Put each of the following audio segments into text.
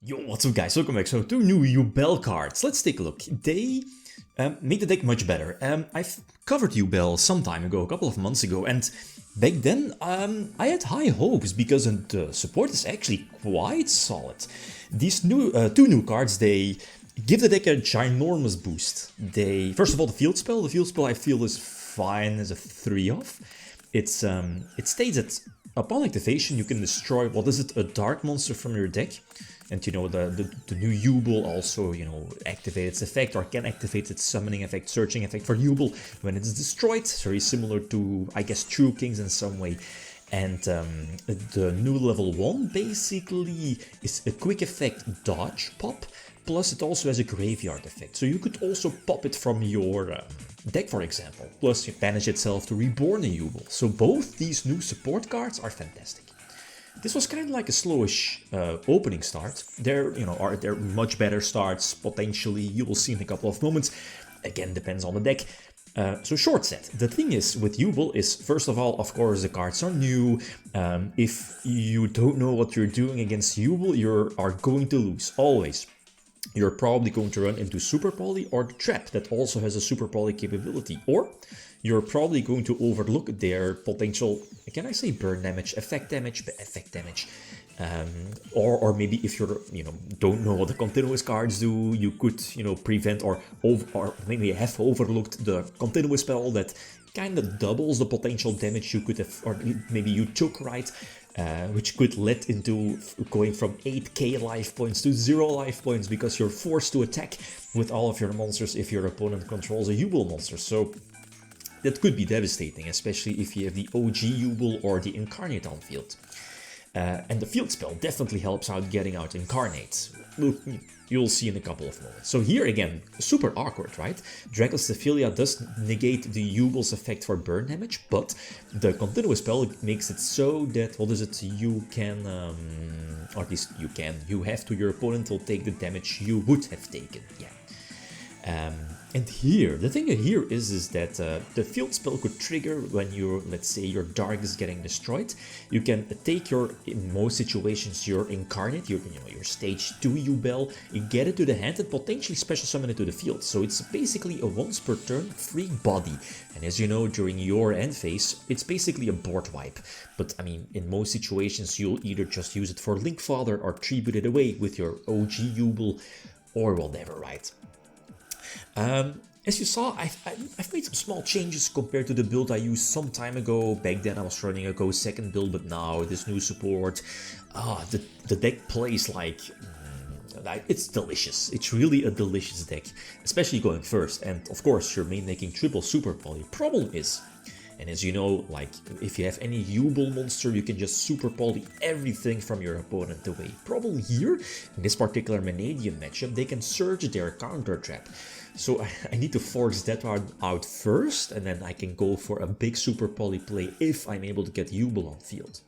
Yo, what's up guys, welcome back. So 2 new Yubel cards, let's take a look. They made the deck much better. I've covered Yubel some time ago, a couple of months ago, and back then I had high hopes because the support is actually quite solid. These new 2 new cards, they give the deck a ginormous boost. First of all, the field spell I feel is fine as a 3-off. It states that upon activation you can destroy, a dark monster from your deck. And you know, the new Yubel also, you know, activate its effect or can activate its summoning effect, searching effect for Yubel when it's destroyed. Very similar to, I guess, True Kings in some way. And the new level 1 basically is a quick effect dodge pop, plus it also has a graveyard effect. So you could also pop it from your deck, for example. Plus you banish itself to reborn a Yubel. So both these new support cards are fantastic. This was kind of like a slowish opening start. There much better starts, potentially, you will see in a couple of moments. Again, depends on the deck. So short set. The thing is with Yubel is, first of all, of course, the cards are new. If you don't know what you're doing against Yubel, you are going to lose, always. You're probably going to run into Super Poly or the Trap that also has a Super Poly capability. Or you're probably going to overlook their potential, can I say burn damage, effect damage, or maybe if you're, don't know what the continuous cards do, you could, prevent or maybe have overlooked the continuous spell that kind of doubles the potential damage you could have, or maybe you took right, which could lead into going from 8k life points to 0 life points because you're forced to attack with all of your monsters if your opponent controls a Yubel monster. So that could be devastating, especially if you have the OG Yubel or the Incarnate on field. And the field spell definitely helps out getting out Incarnate. You'll see in a couple of moments. So here again, super awkward, right? Dracostephilia does negate the Yubel's effect for burn damage, but the continuous spell makes it so that, you can, or at least you have to, your opponent will take the damage you would have taken, yeah. And here, the thing here is that the field spell could trigger when let's say your dark is getting destroyed. You can take in most situations, your Incarnate, your stage 2 Yubel, you get it to the hand and potentially special summon it to the field. So it's basically a once per turn free body. And as you know, during your end phase, it's basically a board wipe. But I mean, in most situations, you'll either just use it for Link Father or tribute it away with your OG Yubel or whatever, right? As you saw, I've made some small changes compared to the build I used some time ago. Back then I was running a Go second build, but now this new support, the deck plays like, it's delicious. It's really a delicious deck, especially going first. And of course, you're making triple Super Poly. Problem is, and as you know, like, if you have any Yubel monster, you can just Super Poly everything from your opponent away. Problem here, in this particular Manadian matchup, they can surge their counter trap. So I need to force that one out first, and then I can go for a big Super Poly play if I'm able to get Yubel on field.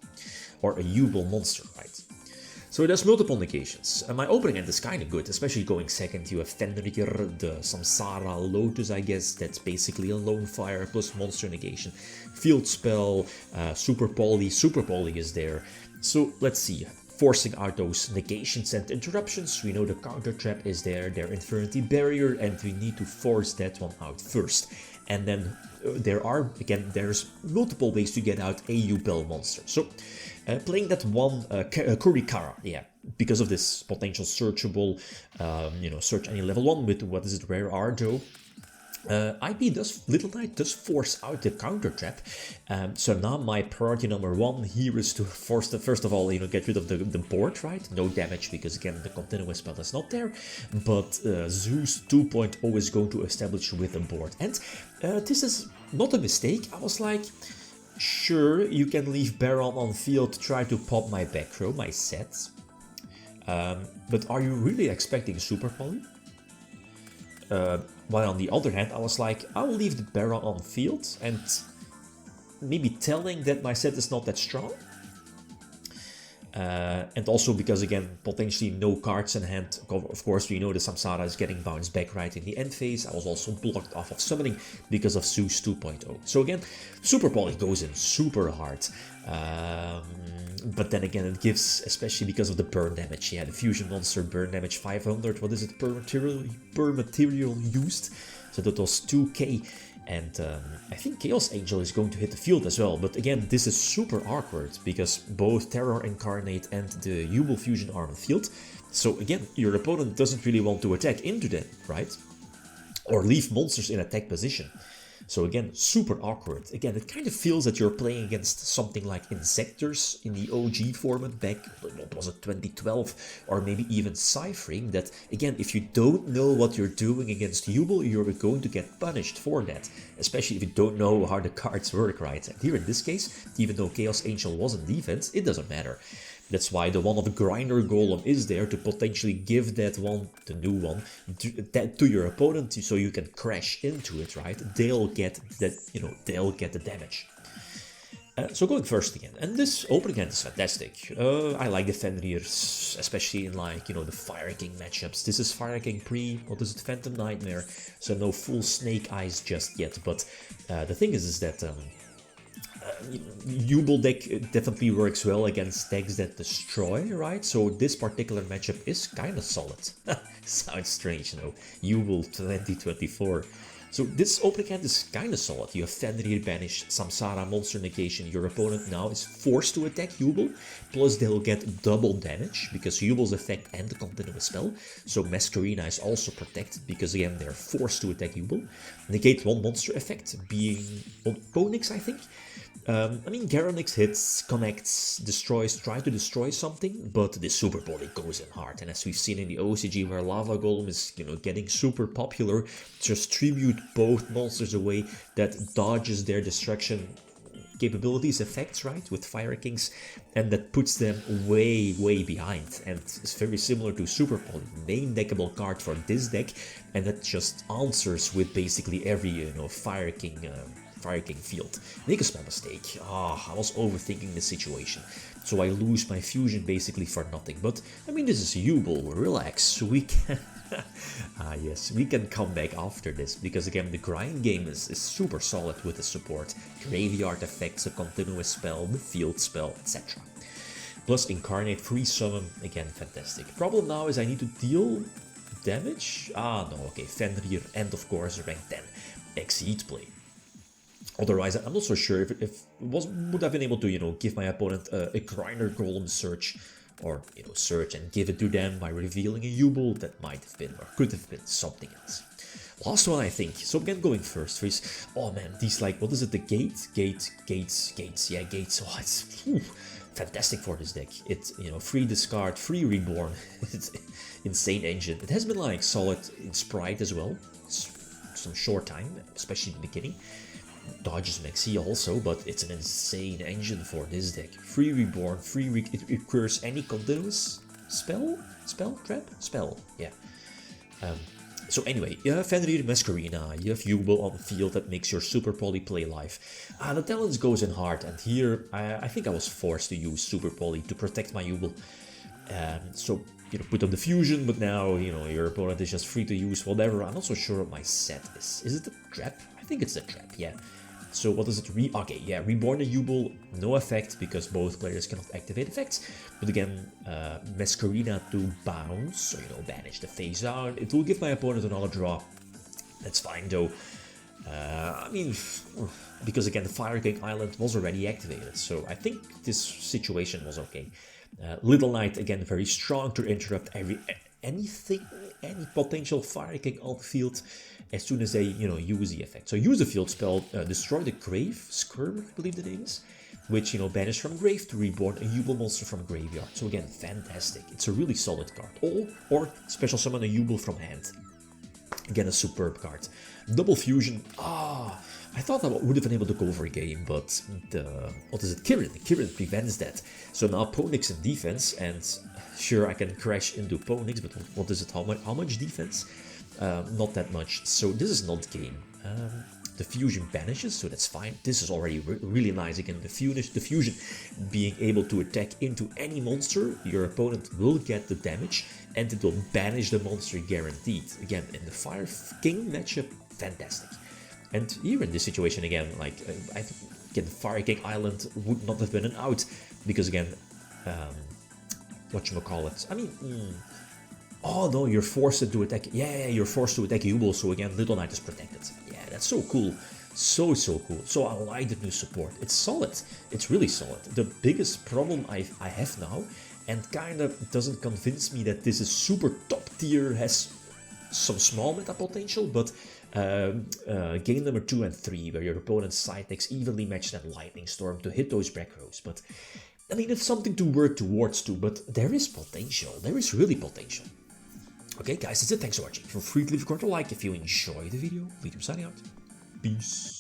Or a Yubel monster, right? So there's multiple negations. My opening end is kind of good, especially going second. You have Fenrir, the Samsara Lotus, I guess. That's basically a Lone Fire plus monster negation. Field spell, Super Poly is there. So let's see. Forcing out those negations and interruptions. We know the counter trap is there, their Infinity Barrier, and we need to force that one out first. And then there's multiple ways to get out a Yubel monster. So playing that one Kurikara, yeah, because of this potential searchable, search any level 1 with, Rare Ardo. Little Knight does force out the counter trap. So now my priority number 1 here is to force first of all, get rid of the board, right? No damage because again the continuous spell is not there. But Zeus 2.0 is going to establish with the board. And this is not a mistake. I was like, sure, you can leave Baron on field, try to pop my back row, my sets. But are you really expecting Super Poly? While on the other hand, I was like, I'll leave the Baron on field and maybe telling that my set is not that strong. And also because, again, potentially no cards in hand. Of course, we know the Samsara is getting bounced back right in the end phase. I was also blocked off of summoning because of Zeus 2.0. So again, Super Poly goes in super hard. But then again, it gives, especially because of the burn damage. Yeah, the fusion monster burn damage 500. What is it per material used? So that was 2k. And I think Chaos Angel is going to hit the field as well. But again, this is super awkward because both Terror Incarnate and the Yubel Fusion are on the field. So again, your opponent doesn't really want to attack into them, right? Or leave monsters in attack position. So again, super awkward. Again, it kind of feels that you're playing against something like Insectors in the OG format back, what was it, 2012, or maybe even Cyphering, that again, if you don't know what you're doing against Yubel, you're going to get punished for that, especially if you don't know how the cards work, right? And here in this case, even though Chaos Angel was in defense, it doesn't matter. That's why the one of the Grinder Golem is there to potentially give that one, the new one, to your opponent so you can crash into it, right? They'll get that, they'll get the damage. So going first again, and this opening hand is fantastic. I like the Fenrir, especially in like, the Fire King matchups. This is Fire King what is it, Phantom Nightmare, so no full Snake Eyes just yet. But the thing is that Yubel deck definitely works well against decks that destroy, right? So this particular matchup is kind of solid. Sounds strange, Yubel 2024. So this opening hand is kind of solid. You have Fenrir Banish, Samsara Monster Negation. Your opponent now is forced to attack Yubel, plus they'll get double damage because Yubel's effect and the continuous spell. So Masquerina is also protected because again they're forced to attack Yubel. Negate one monster effect, being Ponix, I think. Garanix hits, connects, destroys, try to destroy something, but the Super Body goes in hard. And as we've seen in the OCG where Lava Golem is, getting super popular, just tribute both monsters away that dodges their destruction capabilities, effects, right, with Fire Kings, and that puts them way, way behind. And it's very similar to Super Poly, main deckable card for this deck, and that just answers with basically every, Fire King field. Make a small mistake. I was overthinking the situation. So I lose my fusion basically for nothing. But, this is Yubel. Relax. We can... yes, we can come back after this. Because again, the grind game is super solid with the support. Graveyard effects, a continuous spell, the field spell, etc. Plus Incarnate, free summon. Again, fantastic. Problem now is I need to deal damage. No, okay. Fenrir and of course rank 10. Exceed play. Otherwise, I'm not so sure if would have been able to, give my opponent a Grinder Golem search, or, search and give it to them by revealing a Yubel. That might have been, or could have been, something else. Last one, I think. So again, going first. Oh man, these like, what is it? The gates. Yeah, gates. Oh, it's fantastic for this deck. It's, free discard, free reborn. It's insane engine. It has been like solid in Sprite as well. Some short time, especially in the beginning. Dodges Maxi also, but it's an insane engine for this deck. Free reborn, it recurs any continuous spell, yeah. So anyway, you have Fenrir Masquerina, you have Yubel on the field that makes your Super Poly play live. The talents goes in hard, and here I think I was forced to use Super Poly to protect my Yubel. So put on the fusion, but now your opponent is just free to use whatever. I'm not so sure what my set is. Is it a trap? I think it's a trap, yeah. So what is it? Reborn the Yubel, no effect because both players cannot activate effects. But again, Masquerina to bounce, so banish the face out. It will give my opponent another draw. That's fine though. Because again, the Fire King Island was already activated, so I think this situation was okay. Little Knight again very strong to interrupt any potential Fire King on the field as soon as they use the effect. So use the field spell, destroy the Grave Skirm, I believe the name is, which banish from grave to reborn a Yubel monster from graveyard. So again, fantastic. It's a really solid card. Or special summon a Yubel from hand. Again, a superb card. Double fusion. I thought I would have been able to go over a game, but Kirin prevents that. So now Ponix in defense, and sure I can crash into Ponix, but what is it? How much defense? Not that much. So this is not game. The fusion banishes, so that's fine. This is already really nice. Again, the fusion being able to attack into any monster, your opponent will get the damage, and it will banish the monster guaranteed. Again, in the Fire King matchup, fantastic. And here in this situation again, like I think the Fire King Island would not have been an out, because again, whatchamacallit. I mean, oh no, you're forced to do attack. Yeah, you're forced to attack Yubel, so again, Little Knight is protected. Yeah, that's so cool. So cool. So I like the new support. It's solid. It's really solid. The biggest problem I have now, and kind of doesn't convince me that this is super top tier, has some small meta potential, but game number 2 and 3, where your opponent's side decks evenly matched and Lightning Storm to hit those back rows. But I mean, it's something to work towards too, but there is potential. There is really potential. Okay, guys, that's it. Thanks for watching. Feel free to leave a comment or like if you enjoyed the video. Signing out. Peace.